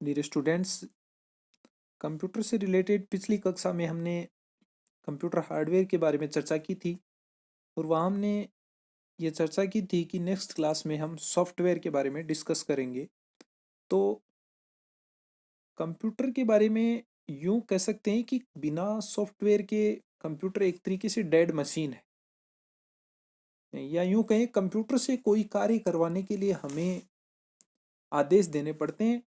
Dear students, computer से related पिछली कक्षा में हमने कंप्यूटर हार्डवेयर के बारे में चर्चा की थी और वहाँ हमने ये चर्चा की थी कि नेक्स्ट क्लास में हम सॉफ्टवेयर के बारे में डिस्कस करेंगे। तो कंप्यूटर के बारे में यूँ कह सकते हैं कि बिना सॉफ्टवेयर के कंप्यूटर एक तरीके से डेड मशीन है, या यूँ कहें कंप्यूटर से कोई कार्य करवाने के लिए हमें आदेश देने पड़ते हैं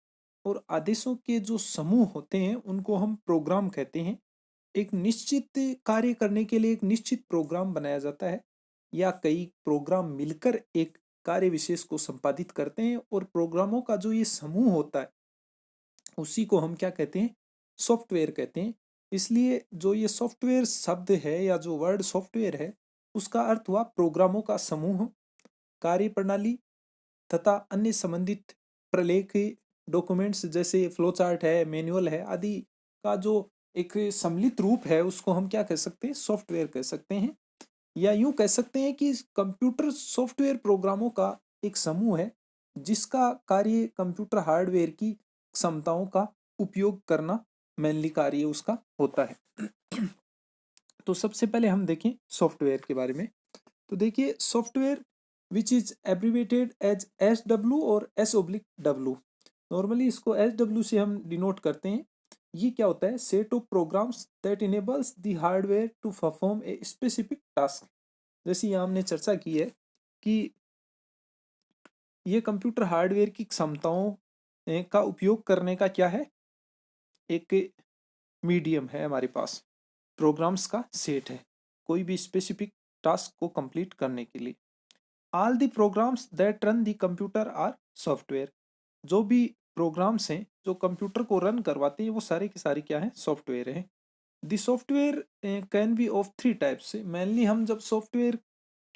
और आदेशों के जो समूह होते हैं उनको हम प्रोग्राम कहते हैं। एक निश्चित कार्य करने के लिए एक निश्चित प्रोग्राम बनाया जाता है या कई प्रोग्राम मिलकर एक कार्य विशेष को संपादित करते हैं, और प्रोग्रामों का जो ये समूह होता है उसी को हम क्या कहते हैं, सॉफ्टवेयर कहते हैं। इसलिए जो ये सॉफ्टवेयर शब्द है या जो वर्ड सॉफ्टवेयर है उसका अर्थ हुआ प्रोग्रामों का समूह, कार्य प्रणाली तथा अन्य संबंधित प्रलेख, डॉक्यूमेंट्स जैसे फ्लो चार्ट है, मैनुअल है आदि का जो एक सम्मिलित रूप है उसको हम क्या कह सकते हैं, सॉफ्टवेयर कह सकते हैं। या यूं कह सकते हैं कि कंप्यूटर सॉफ्टवेयर प्रोग्रामों का एक समूह है जिसका कार्य कंप्यूटर हार्डवेयर की क्षमताओं का उपयोग करना मेनली कार्य उसका होता है। तो सबसे पहले हम देखें सॉफ्टवेयर के बारे में। तो देखिए software which is abbreviated as SW और SW। नॉर्मली इसको SW से हम डिनोट करते हैं। ये क्या होता है, set of programs that enables the hardware to perform a specific task. जैसे यहाँ हमने चर्चा की है कि ये कंप्यूटर हार्डवेयर की क्षमताओं का उपयोग करने का क्या है, एक मीडियम है हमारे पास, प्रोग्राम्स का सेट है कोई भी स्पेसिफिक टास्क को कंप्लीट करने के लिए। All the programs that run the computer are software. जो भी प्रोग्राम्स हैं जो कंप्यूटर को रन करवाते हैं वो सारे के सारे क्या हैं, सॉफ्टवेयर हैं। The software can B of three types. Mainly हम जब सॉफ्टवेयर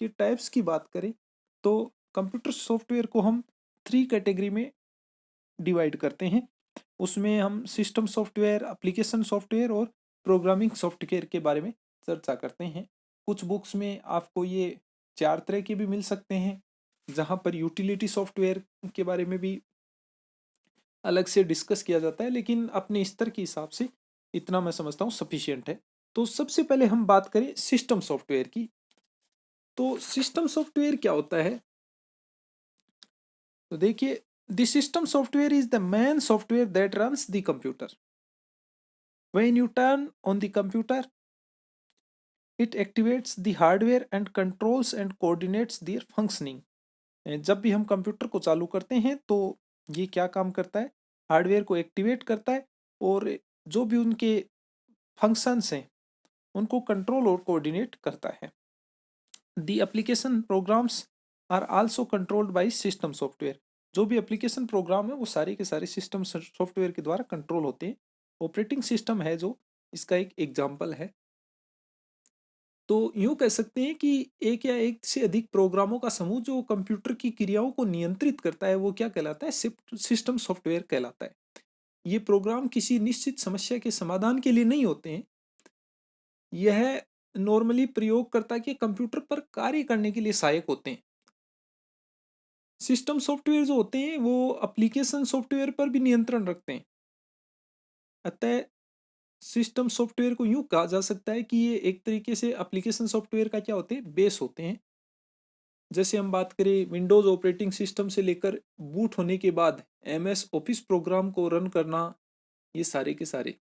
के टाइप्स की बात करें तो कंप्यूटर सॉफ्टवेयर को हम थ्री कैटेगरी में डिवाइड करते हैं। उसमें हम सिस्टम सॉफ्टवेयर, एप्लीकेशन सॉफ्टवेयर और प्रोग्रामिंग सॉफ्टवेयर के बारे में चर्चा करते हैं। कुछ बुक्स में आपको ये चार तरह के भी मिल सकते हैं, जहाँ पर यूटिलिटी सॉफ्टवेयर के बारे में भी अलग से डिस्कस किया जाता है, लेकिन अपने स्तर के हिसाब से इतना मैं समझता हूँ सफिशियंट है। तो सबसे पहले हम बात करें सिस्टम सॉफ्टवेयर की। तो सिस्टम सॉफ्टवेयर क्या होता है, तो देखिए the system software is the main software that runs the computer. When U turn on the computer it activates the hardware and controls and coordinates there functioning. जब भी हम कंप्यूटर को चालू करते हैं तो ये क्या काम करता है, हार्डवेयर को एक्टिवेट करता है और जो भी उनके फंक्शंस हैं उनको कंट्रोल और कोऑर्डिनेट करता है। The application programs are also controlled by system software. जो भी एप्लीकेशन प्रोग्राम है वो सारे के सारे सिस्टम सॉफ्टवेयर के द्वारा कंट्रोल होते हैं। ऑपरेटिंग सिस्टम है जो इसका एक एग्जाम्पल है। तो यूं कह सकते हैं कि एक या एक से अधिक प्रोग्रामों का समूह जो कंप्यूटर की क्रियाओं को नियंत्रित करता है वो क्या कहलाता है, सिस्टम सॉफ्टवेयर कहलाता है। ये प्रोग्राम किसी निश्चित समस्या के समाधान के लिए नहीं होते हैं, यह नॉर्मली प्रयोगकर्ता के कंप्यूटर पर कार्य करने के लिए सहायक होते हैं। सिस्टम सॉफ्टवेयर जो होते हैं वो एप्लीकेशन सॉफ्टवेयर पर भी नियंत्रण रखते हैं। अतः सिस्टम सॉफ्टवेयर को यूं कहा जा सकता है कि ये एक तरीके से एप्लीकेशन सॉफ्टवेयर का क्या होते हैं, बेस होते हैं। जैसे हम बात करें विंडोज ऑपरेटिंग सिस्टम से लेकर बूट होने के बाद MS ऑफिस प्रोग्राम को रन करना, ये सारे के सारे।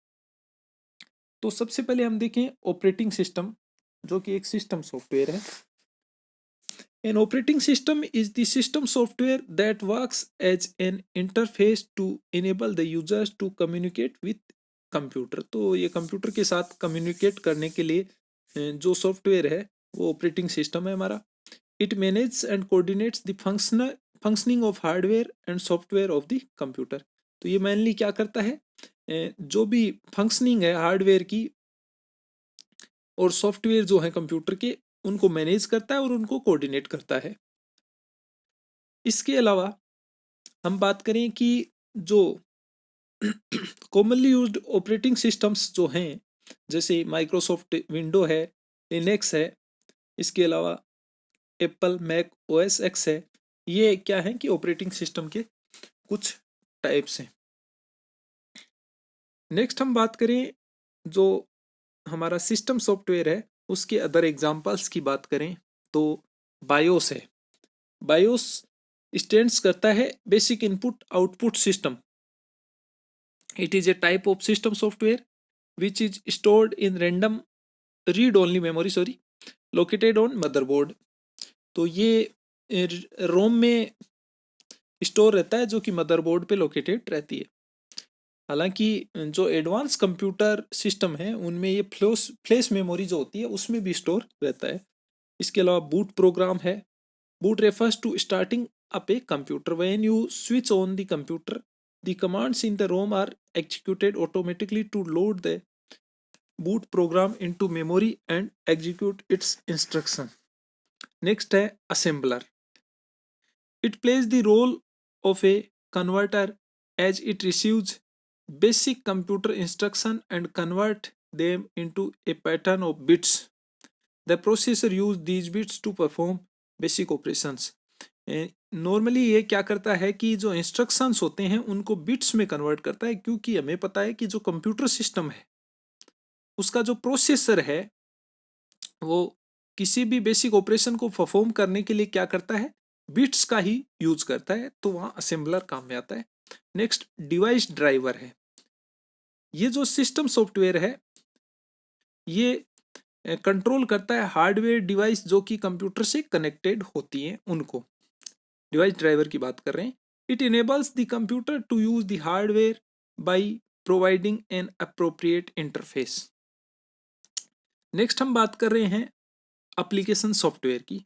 तो सबसे पहले हम देखें ऑपरेटिंग सिस्टम, जो कि एक सिस्टम सॉफ्टवेयर है। An operating system is the system software that works as an interface to enable the users to communicate with computer। तो ये कंप्यूटर के साथ कम्युनिकेट करने के लिए जो सॉफ्टवेयर है वो ऑपरेटिंग सिस्टम है हमारा। It manage and coordinates the functioning of hardware and software of the computer. तो ये मेनली क्या करता है, जो भी फंक्शनिंग है हार्डवेयर की और सॉफ्टवेयर जो है कंप्यूटर के, उनको मैनेज करता है और उनको कोऑर्डिनेट करता है। इसके अलावा हम बात करें कि जो कॉमनली यूज्ड ऑपरेटिंग सिस्टम्स जो हैं, जैसे माइक्रोसॉफ्ट विंडो है, लिनक्स है, इसके अलावा एप्पल मैक OS X है, ये क्या है कि ऑपरेटिंग सिस्टम के कुछ टाइप्स हैं। नेक्स्ट हम बात करें जो हमारा सिस्टम सॉफ्टवेयर है उसके अदर एग्जांपल्स की बात करें तो बायोस है। बायोस स्टैंड्स करता है basic input output system. It is a type of system software which is stored in random read only memory located on motherboard. तो ये रोम में स्टोर रहता है जो कि मदरबोर्ड पे लोकेटेड रहती है। हालांकि जो एडवांस कंप्यूटर सिस्टम है उनमें ये फ्लैश मेमोरी जो होती है उसमें भी स्टोर रहता है। इसके अलावा बूट प्रोग्राम है। Boot refers to starting up a computer. When you switch on the computer the commands in the ROM are executed automatically to load the boot program into memory and execute its instruction. Next है assembler. It plays the role of a converter as it receives basic computer instruction and convert them into a pattern of bits. The processor use these bits to perform basic operations. Normally ये क्या करता है कि जो instructions होते हैं उनको bits में कन्वर्ट करता है, क्योंकि हमें पता है कि जो कंप्यूटर सिस्टम है उसका जो प्रोसेसर है वो किसी भी बेसिक ऑपरेशन को परफॉर्म करने के लिए क्या करता है, बिट्स का ही यूज करता है। तो वहाँ असेंबलर काम में आता है। नेक्स्ट डिवाइस ड्राइवर है। ये जो सिस्टम सॉफ्टवेयर है ये कंट्रोल करता है हार्डवेयर डिवाइस जो कि कंप्यूटर से कनेक्टेड होती हैं उनको। डिवाइस ड्राइवर की बात कर रहे हैं। It enables the computer to use the hardware by providing an appropriate interface. Next हम बात कर रहे हैं एप्लीकेशन सॉफ्टवेयर की।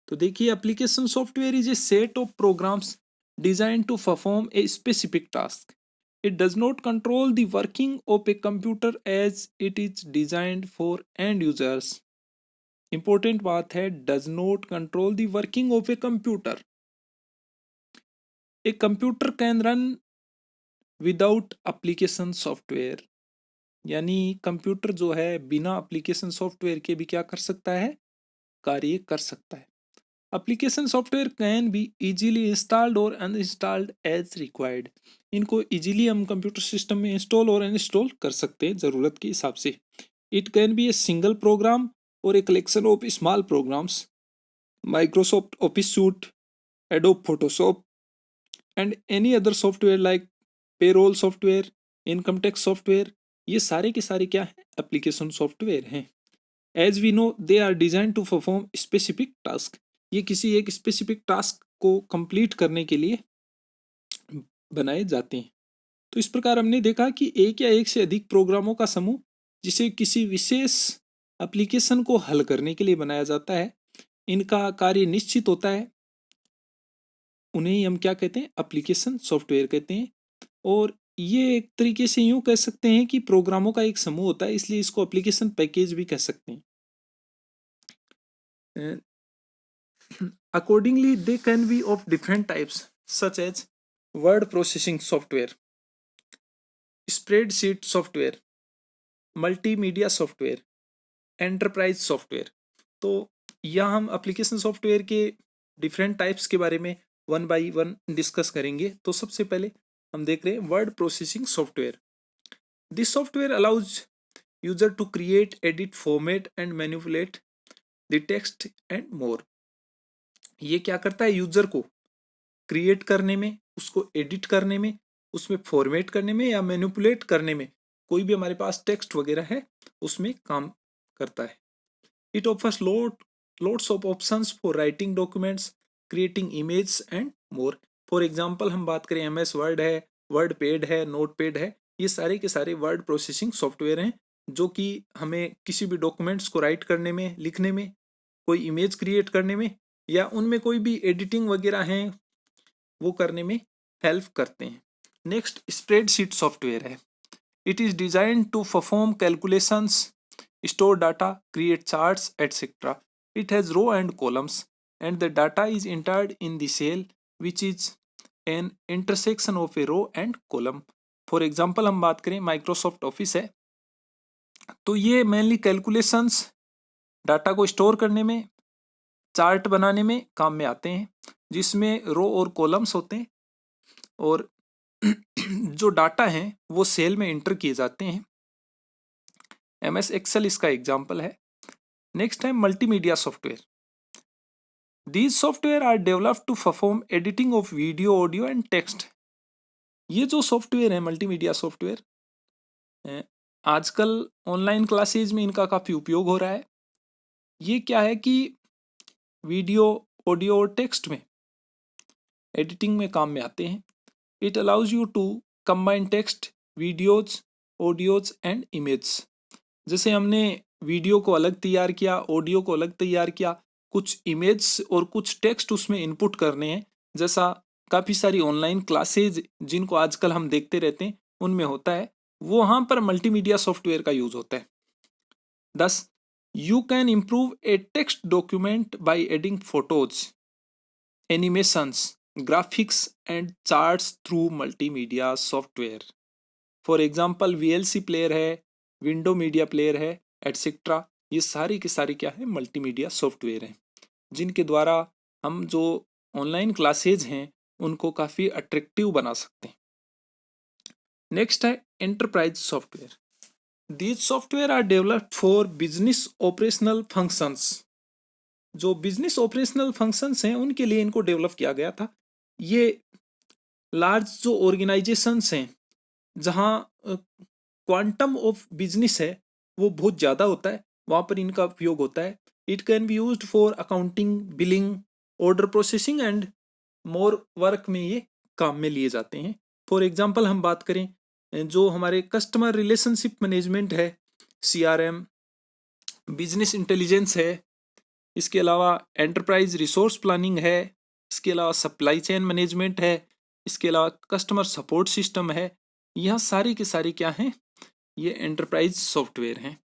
तो देखिए application software is a set of programs design to perform a specific task. It does not control the working of a computer as it is designed for end users. Important बात है, does not control the working of a computer. A computer can run without application software, यानी computer जो है बिना application software के भी क्या कर सकता है, कार्य कर सकता है। Application software can be easily installed और अनइंस्टॉल्ड एज रिक्वायर्ड। इनको इजीली हम कंप्यूटर सिस्टम में इंस्टॉल और अनइंस्टॉल कर सकते हैं ज़रूरत के हिसाब से। It can be a single program और a collection of small programs. Microsoft Office suite, Adobe Photoshop and any other software like payroll software, income tax software, ये सारे के सारे क्या हैं, एप्लीकेशन सॉफ्टवेयर हैं। As we know they are design to perform specific task. ये किसी एक स्पेसिफिक टास्क को कंप्लीट करने के लिए बनाए जाते हैं। तो इस प्रकार हमने देखा कि एक या एक से अधिक प्रोग्रामों का समूह जिसे किसी विशेष एप्लीकेशन को हल करने के लिए बनाया जाता है, इनका कार्य निश्चित होता है, उन्हें ही हम क्या कहते हैं, एप्लीकेशन सॉफ्टवेयर कहते हैं। और ये एक तरीके से यूं कह सकते हैं कि प्रोग्रामों का एक समूह होता है, इसलिए इसको एप्लीकेशन पैकेज भी कह सकते हैं। Accordingly, they can be of different types, such as word processing software, spreadsheet software, multimedia software, enterprise software। तो यहाँ हम एप्लीकेशन सॉफ्टवेयर के डिफरेंट टाइप्स के बारे में वन बाय वन डिस्कस करेंगे। तो सबसे पहले हम देख रहे हैं word processing software. This software allows user to create, edit, format and manipulate the text and more. ये क्या करता है, यूजर को क्रिएट करने में, उसको एडिट करने में, उसमें फॉर्मेट करने में या मैनिपुलेट करने में, कोई भी हमारे पास टेक्स्ट वगैरह है उसमें काम करता है। It offers lots of options for writing documents, creating images and more. For example हम बात करें MS वर्ड है, वर्ड पैड है, नोट पैड है, ये सारे के सारे वर्ड प्रोसेसिंग सॉफ्टवेयर हैं जो कि हमें किसी भी डॉक्यूमेंट्स को राइट करने में, लिखने में, कोई इमेज क्रिएट करने में या उनमें कोई भी एडिटिंग वगैरह हैं वो करने में हेल्प करते हैं। नेक्स्ट स्प्रेडशीट सॉफ्टवेयर है। It is design to perform calculations, store data, create charts, etc. It has row and columns, and the data is entered in the cell, which is an intersection of a row and column. For example, हम बात करें Microsoft office है, तो ये mainly calculations, data को store करने में, chart बनाने में काम में आते हैं, जिसमें रो और कॉलम्स होते हैं। और जो डाटा हैं वो सेल में एंटर किए जाते हैं। MS एक्सेल इसका एग्जाम्पल है। नेक्स्ट है multimedia software. These software are developed to perform editing of video, audio and text. ये जो सॉफ्टवेयर है मल्टीमीडिया सॉफ्टवेयर, आजकल ऑनलाइन क्लासेज में इनका काफ़ी उपयोग हो रहा है। ये क्या है कि वीडियो, ऑडियो और टेक्स्ट में एडिटिंग में काम में आते हैं। It allows you to combine text, videos, audios and image. जैसे हमने वीडियो को अलग तैयार किया, ऑडियो को अलग तैयार किया, कुछ इमेज और कुछ टेक्स्ट उसमें इनपुट करने हैं, जैसा काफ़ी सारी ऑनलाइन क्लासेज जिनको आजकल हम देखते रहते हैं उनमें होता है, वो वहाँ पर मल्टीमीडिया सॉफ्टवेयर का यूज़ होता है। Thus, you can improve a text document by adding photos, animations, graphics, and charts through multimedia software. For example, VLC player है, विंडो मीडिया प्लेयर है, एटसेट्रा। ये सारी की सारी क्या है, मल्टीमीडिया सॉफ्टवेयर हैं, जिनके द्वारा हम जो ऑनलाइन क्लासेज हैं उनको काफ़ी अट्रैक्टिव बना सकते हैं। नेक्स्ट है enterprise software. These software are developed for business operational functions। जो बिजनेस ऑपरेशनल फंक्शंस हैं उनके लिए इनको डेवलप किया गया था। ये लार्ज जो ऑर्गेनाइजेशंस हैं जहाँ क्वांटम ऑफ बिजनेस है वो बहुत ज़्यादा होता है, वहाँ पर इनका उपयोग होता है। It can be used for accounting, billing, order processing and more work में ये काम में लिए जाते हैं। फॉर एग्जांपल हम बात करें, जो हमारे कस्टमर रिलेशनशिप मैनेजमेंट है, CRM, बिजनेस इंटेलिजेंस है, इसके अलावा एंटरप्राइज रिसोर्स प्लानिंग है, इसके अलावा सप्लाई चेन मैनेजमेंट है, इसके अलावा कस्टमर सपोर्ट सिस्टम है, यह सारी की सारी क्या हैं, ये एंटरप्राइज सॉफ्टवेयर हैं।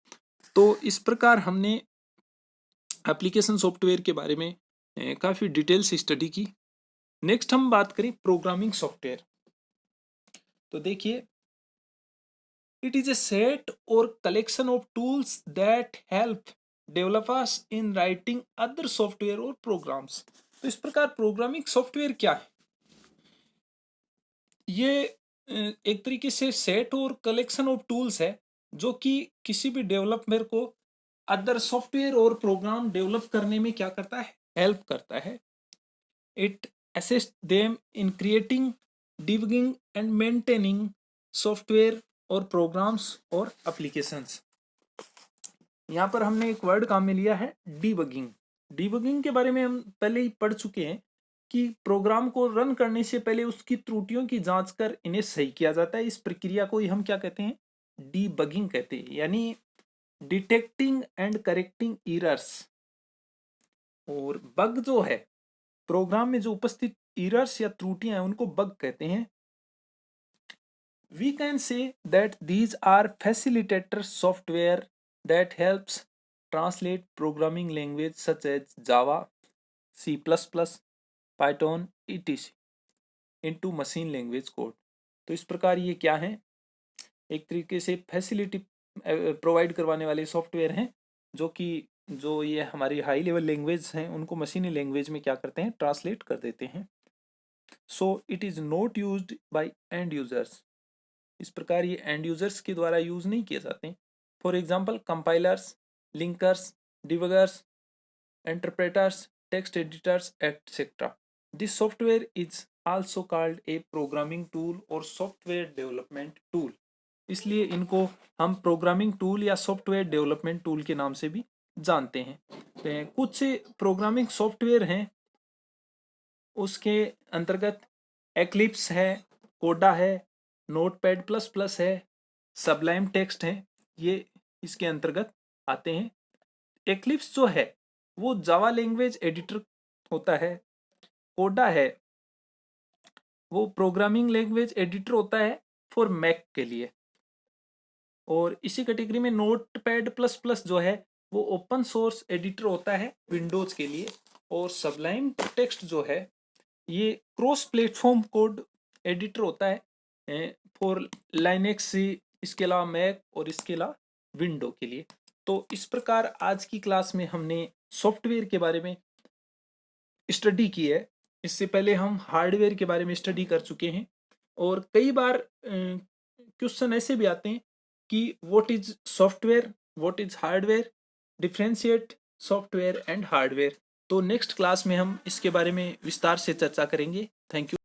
तो इस प्रकार हमने एप्लीकेशन सॉफ्टवेयर के बारे में काफ़ी डिटेल से स्टडी की। नेक्स्ट हम बात करें प्रोग्रामिंग सॉफ्टवेयर। तो देखिए, इट इज ए सेट और collection of tools that help developers in writing other software और प्रोग्राम्स। तो इस प्रकार प्रोग्रामिंग सॉफ्टवेयर क्या है, ये एक तरीके से सेट और कलेक्शन ऑफ टूल्स है जो कि किसी भी डेवलपर को अदर सॉफ्टवेयर और प्रोग्राम डेवलप करने में क्या करता है, हेल्प करता है। It assist them in creating, debugging and maintaining software और प्रोग्राम्स और एप्लीकेशंस। यहाँ पर हमने एक वर्ड काम में लिया है, डीबगिंग। डीबगिंग के बारे में हम पहले ही पढ़ चुके हैं कि प्रोग्राम को रन करने से पहले उसकी त्रुटियों की जांच कर इन्हें सही किया जाता है। इस प्रक्रिया को ही हम क्या कहते हैं, डीबगिंग कहते हैं, यानी डिटेक्टिंग एंड करेक्टिंग एरर्स। और बग जो है, प्रोग्राम में जो उपस्थित एरर्स या त्रुटियां हैं उनको बग कहते हैं। We can say that these are facilitator software that helps translate programming language such as Java, C++, Python, etc. into machine language code। तो इस प्रकार ये क्या है, एक तरीके से फैसिलिटी प्रोवाइड करवाने वाले सॉफ्टवेयर हैं जो कि जो ये हमारी हाई लेवल लैंग्वेज हैं उनको मशीनी लैंग्वेज में क्या करते हैं, ट्रांसलेट कर देते हैं। So it is not used by and users. इस प्रकार ये एंड यूजर्स के द्वारा यूज नहीं किए जाते। For example compilers, linkers, debuggers, interpreters, text editors etcetera. This software is also called a programming tool और सॉफ्टवेयर डेवलपमेंट टूल। इसलिए इनको हम प्रोग्रामिंग टूल या सॉफ्टवेयर डेवलपमेंट टूल के नाम से भी जानते हैं। तो कुछ से प्रोग्रामिंग सॉफ्टवेयर हैं, उसके अंतर्गत एक्लिप्स है, कोडा है, नोटपैड प्लस प्लस है, सबलाइम टेक्स्ट है, ये इसके अंतर्गत आते हैं। एक्लिप्स जो है वो जावा लैंग्वेज एडिटर होता है। कोडा है वो प्रोग्रामिंग लैंग्वेज एडिटर होता है फॉर मैक के लिए। और इसी कैटेगरी में नोटपैड प्लस प्लस जो है वो ओपन सोर्स एडिटर होता है विंडोज के लिए। और सबलाइम टेक्स्ट जो है ये क्रॉस प्लेटफॉर्म कोड एडिटर होता है फॉर लाइनेक्स, इसके अलावा मैक और इसके अलावा विंडो के लिए। तो इस प्रकार आज की क्लास में हमने सॉफ्टवेयर के बारे में स्टडी की है। इससे पहले हम हार्डवेयर के बारे में स्टडी कर चुके हैं। और कई बार क्वेश्चन ऐसे भी आते हैं कि what is software, what is hardware, differentiate software and hardware. तो नेक्स्ट क्लास में हम इसके बारे में विस्तार से चर्चा करेंगे। Thank you.